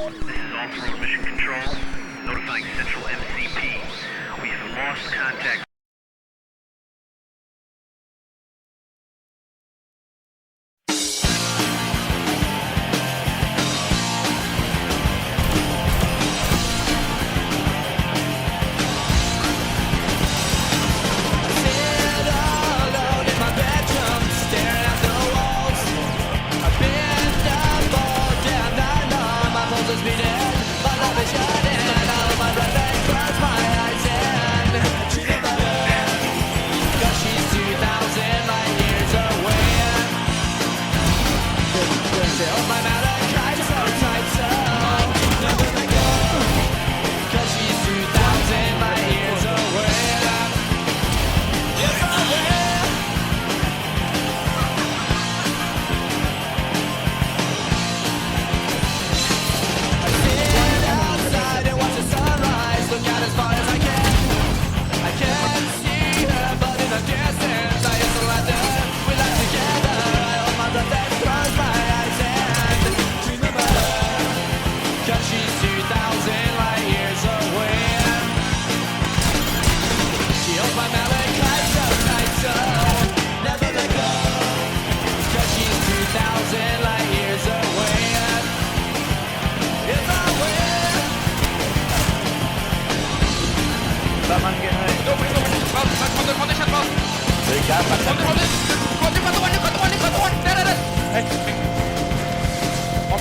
This is off-road mission control, notifying Central MCP. We have lost contact.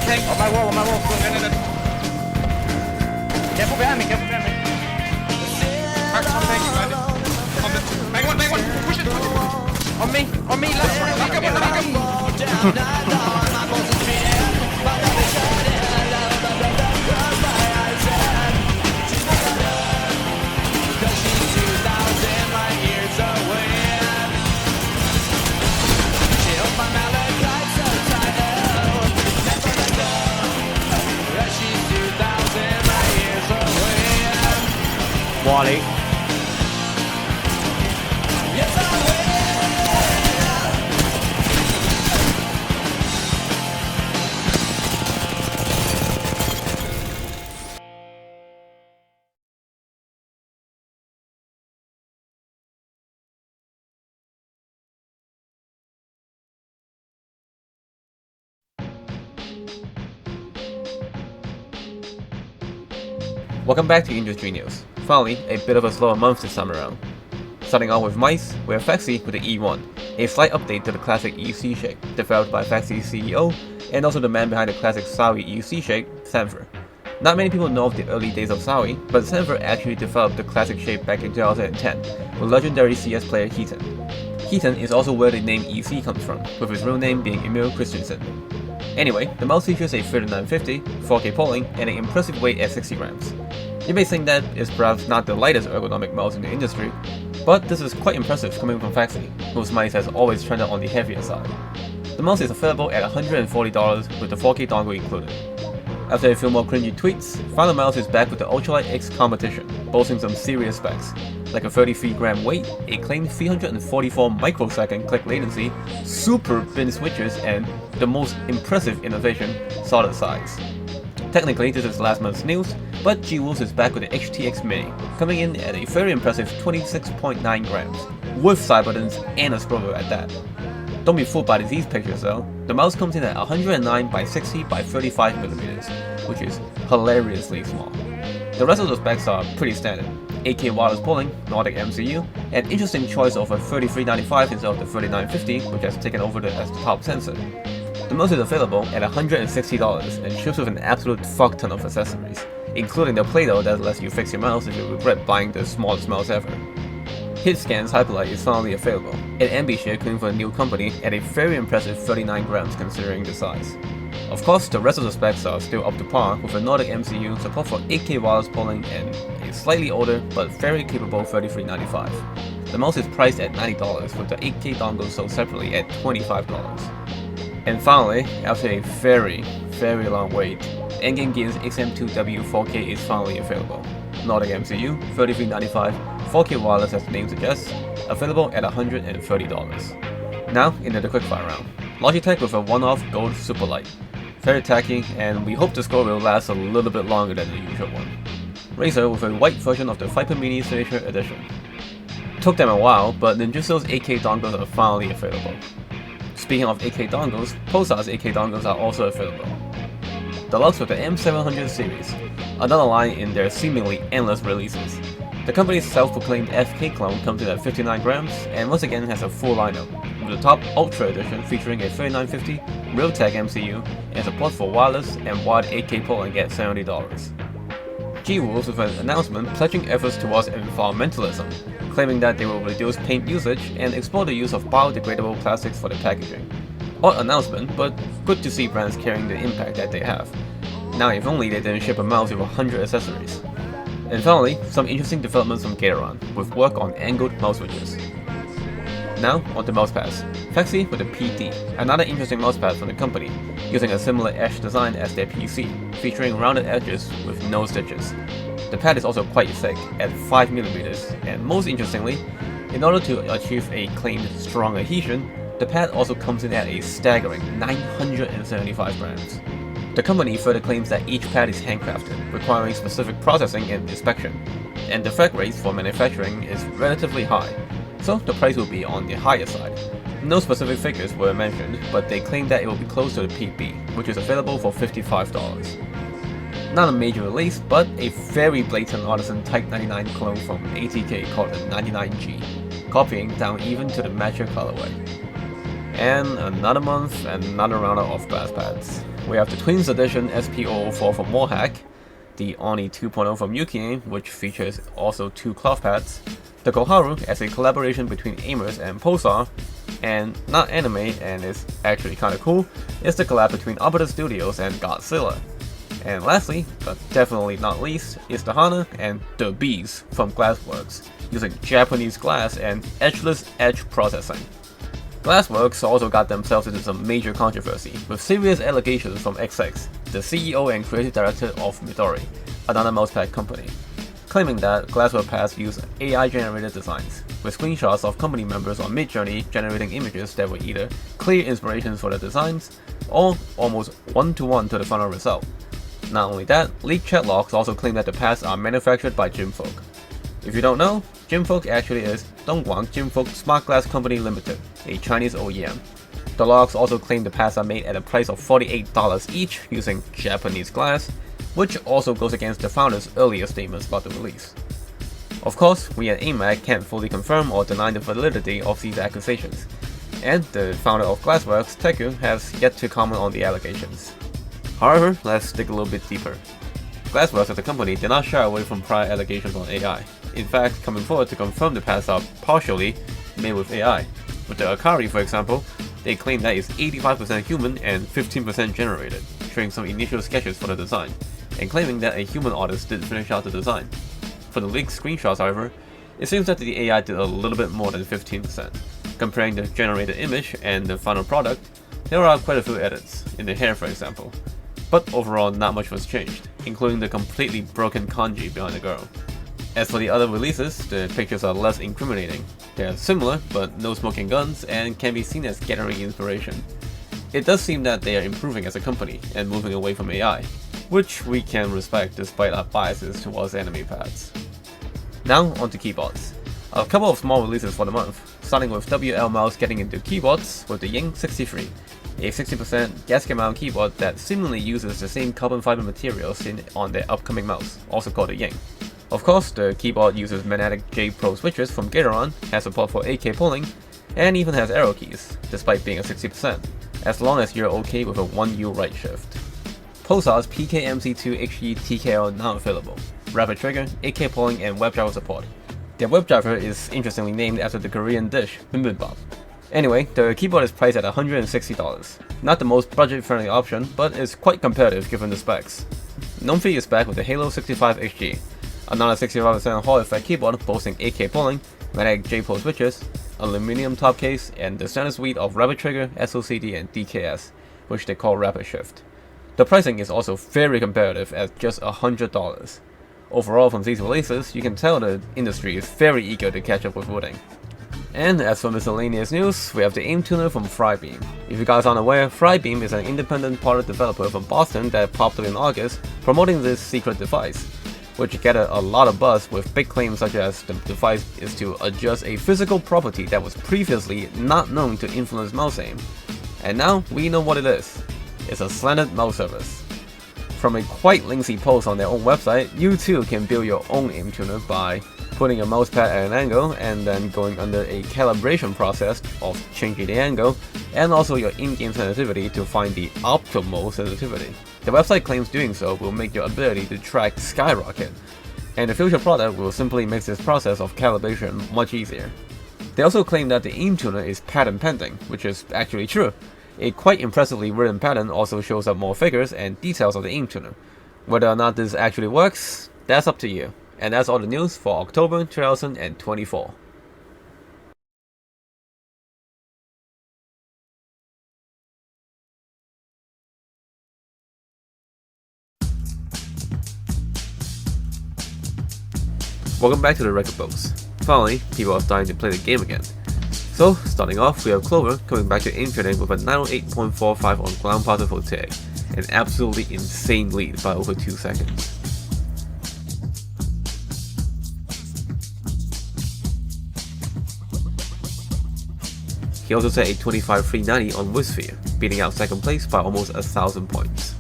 On my wall. Careful behind me. Back one, push it. On me, Wally. Welcome back to Industry News. Finally, a bit of a slower month this time around. Starting off with mice, we have Fexi with the E1, a slight update to the classic EC shake, developed by Fexi's CEO, and also the man behind the classic Sawi EC shake, Sanford. Not many people know of the early days of Sawi, but Sanford actually developed the classic shape back in 2010, with legendary CS player Heaton. Heaton is also where the name EC comes from, with his real name being Emil Christensen. Anyway, the mouse features a 3950, 4K polling, and an impressive weight at 60 grams. You may think that is perhaps not the lightest ergonomic mouse in the industry, but this is quite impressive coming from Fexi, whose mice has always trended on the heavier side. The mouse is available at $140 with the 4K dongle included. After a few more cringy tweets, Final Mouse is back with the Ultralight X competition, boasting some serious specs, like a 33-gram weight, a claimed 344 microsecond click latency, super thin switches, and the most impressive innovation, solid size. Technically, this is last month's news, but G-Wolves is back with the HTX Mini, coming in at a very impressive 26.9 grams, with side buttons and a scroller at that. Don't be fooled by these pictures though, the mouse comes in at 109 by 60 by 35mm, which is hilariously small. The rest of the specs are pretty standard. 8K wireless polling, Nordic MCU, an interesting choice of a 3395 instead of the 3950, which has taken over as the top sensor. The mouse is available at $160 and ships with an absolute fuck ton of accessories, including the Play-Doh that lets you fix your mouse if you regret buying the smallest mouse ever. HitScan's Hyperlight is finally available, an ambi-share coming from a new company at a very impressive 39 grams considering the size. Of course, the rest of the specs are still up to par with a Nordic MCU, support for 8K wireless polling, and a slightly older but very capable 3395. The mouse is priced at $90 with the 8K dongle sold separately at $25. And finally, after a very long wait, Endgame Gear's XM2W 4K is finally available. Nordic MCU, 3395, 4K wireless as the name suggests, available at $130. Now into the quickfire round. Logitech with a one-off gold Superlight. very tacky, and we hope the score will last a little bit longer than the usual one. Razer with a white version of the Viper Mini Signature Edition. Took them a while, but Ninjutsu's AK dongles are finally available. Speaking of AK dongles, Pulsar's AK dongles are also available. Deluxe with the M700 series, another line in their seemingly endless releases. The company's self-proclaimed FK clone comes in at 59 grams, and once again has a full lineup, with the top Ultra Edition featuring a 3950 Realtek MCU and support for wireless and wide 8K polling at $70. G-Wolves with an announcement pledging efforts towards environmentalism, claiming that they will reduce paint usage and explore the use of biodegradable plastics for their packaging. Odd announcement, but good to see brands carrying the impact that they have. Now if only they didn't ship a mouse with 100 accessories. And finally, some interesting developments from Gateron, with work on angled mouse switches. Now, on to mousepads. Fexi with the PD, another interesting mousepad from the company, using a similar edge design as their PC, featuring rounded edges with no stitches. The pad is also quite thick, at 5mm, and most interestingly, in order to achieve a claimed strong adhesion, the pad also comes in at a staggering 975 grams. The company further claims that each pad is handcrafted, requiring specific processing and inspection, and the freight rates for manufacturing is relatively high, so the price will be on the higher side. No specific figures were mentioned, but they claim that it will be close to the PB, which is available for $55. Not a major release, but a very blatant artisan Type 99 clone from ATK called the 99G, copying down even to the matcher colorway. And another month, another round of bass pads. We have the Twins Edition SP004 from Warhack, the Oni 2.0 from Yuki, which features also 2 cloth pads, the Koharu as a collaboration between Aimers and Pulsar, and not anime and is actually kinda cool, is the collab between Arbiter Studios and Godzilla. And lastly, but definitely not least, is the Hana and the Bees from Glassworks, using Japanese glass and edgeless edge processing. Glassworks also got themselves into some major controversy, with serious allegations from XX, the CEO and creative director of Midori, another mousepad company, claiming that Glassworks pads use AI-generated designs, with screenshots of company members on Midjourney generating images that were either clear inspirations for the designs, or almost one-to-one to the final result. Not only that, leaked chat logs also claim that the pads are manufactured by Jimfolk. If you don't know, Jimfolk actually is Dongguang Jimfolk Smart Glass Company Limited, a Chinese OEM. The logs also claim the pads are made at a price of $48 each using Japanese glass, which also goes against the founder's earlier statements about the release. Of course, we at aimmag can't fully confirm or deny the validity of these accusations, and the founder of Glassworks, Teku, has yet to comment on the allegations. However, let's dig a little bit deeper. Glassworks as a company did not shy away from prior allegations on AI, in fact coming forward to confirm the pads are partially made with AI. With the Akari, for example, they claim that it's 85% human and 15% generated, showing some initial sketches for the design, and claiming that a human artist did finish out the design. For the leaked screenshots, however, it seems that the AI did a little bit more than 15%. Comparing the generated image and the final product, there are quite a few edits, in the hair for example. But overall, not much was changed, including the completely broken kanji behind the girl. As for the other releases, the pictures are less incriminating. They are similar, but no smoking guns, and can be seen as gathering inspiration. It does seem that they are improving as a company, and moving away from AI, which we can respect despite our biases towards anime pads. Now, onto keyboards. A couple of small releases for the month, starting with WL Mouse getting into keyboards with the Ying 63. A 60% gasket mount keyboard that seemingly uses the same carbon fiber material seen on their upcoming mouse, also called the Ying. Of course, the keyboard uses magnetic J Pro switches from Gateron, has support for 8K polling, and even has arrow keys, despite being a 60%, as long as you're okay with a 1U right shift. Pulsar's PKMC2 HE TKL now available, rapid trigger, 8K polling, and WebDriver support. Their WebDriver is interestingly named after the Korean dish, bibimbap. Anyway, the keyboard is priced at $160. Not the most budget-friendly option, but is quite competitive given the specs. Nomfi is back with the Halo 65 HG, another 65% Hall effect keyboard boasting 8K polling, magnetic J-Pro switches, aluminum top case, and the standard suite of rapid trigger, SOCD, and DKS, which they call rapid shift. The pricing is also very competitive at just $100. Overall, from these releases, you can tell the industry is very eager to catch up with Wooding. And as for miscellaneous news, we have the aim tuner from Frybeam. If you guys aren't aware, Frybeam is an independent product developer from Boston that popped up in August promoting this secret device, which gathered a lot of buzz with big claims such as the device is to adjust a physical property that was previously not known to influence mouse aim. And now we know what it is. It's a slanted mouse surface. From a quite lengthy post on their own website, you too can build your own aim tuner by putting a mouse pad at an angle and then going under a calibration process of changing the angle and also your in-game sensitivity to find the optimal sensitivity. The website claims doing so will make your ability to track skyrocket, and the future product will simply make this process of calibration much easier. They also claim that the aim tuner is patent pending, which is actually true. A quite impressively written patent also shows up more figures and details of the aim tuner. Whether or not this actually works, that's up to you. And that's all the news for October 2024. Welcome back to the record books. Finally, people are starting to play the game again. So, starting off, we have Clover coming back to aim training with a 908.45 on ground passer for tag, an absolutely insane lead by over 2 seconds. He also set a 25.390 on Whisper, beating out second place by almost 1,000 points.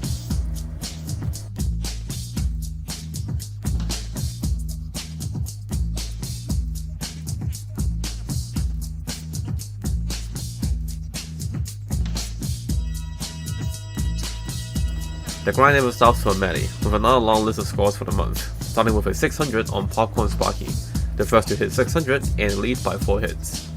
The grind never stops for Maddie, with another long list of scores for the month, starting with a 600 on Popcorn Sparky, the first to hit 600 and lead by 4 hits.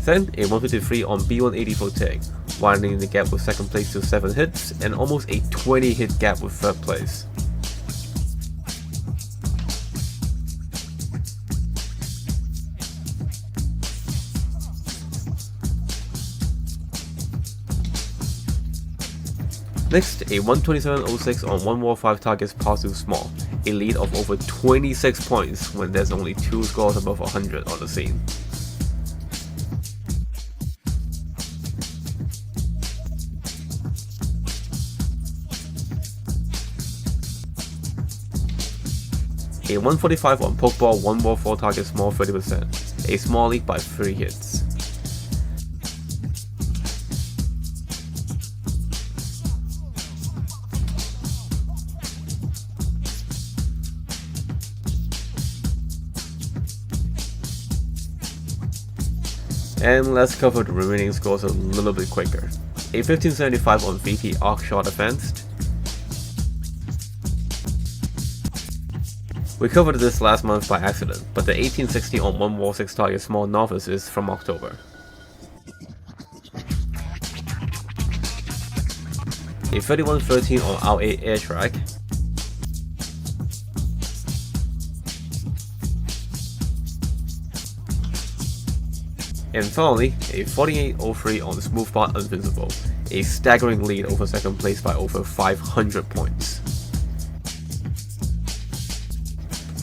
Then a 153 on B180 for tag, widening the gap with second place to 7 hits and almost a 20 hit gap with third place. Next, a 127.06 on 1 War 5 targets pass to small, a lead of over 26 points when there's only 2 scores above 100 on the scene. A 145 on Pokeball 1 War 4 target small 30%, a small lead by 3 hits. And let's cover the remaining scores a little bit quicker. A 1575 on VT Arc Shot Advanced. We covered this last month by accident, but the 1860 on 1 War 6 target small novice is from October. A 3113 on R8 Air Track. And finally, a 48.03 on Smoothbot Invincible, a staggering lead over second place by over 500 points.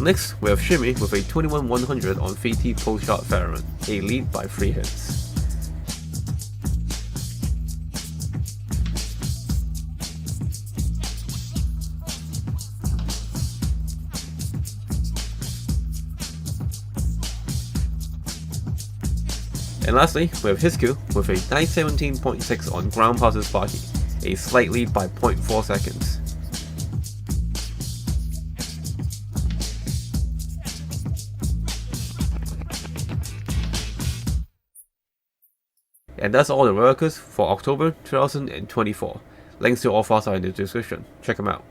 Next, we have Shimmy with a 21.100 on VT Post Shot Veteran, a lead by 3 hits. And lastly, we have Hisku with a 917.6 on ground passes Sparky, a slight lead by 0.4 seconds. And that's all the records for October 2024. Links to all files are in the description. Check them out.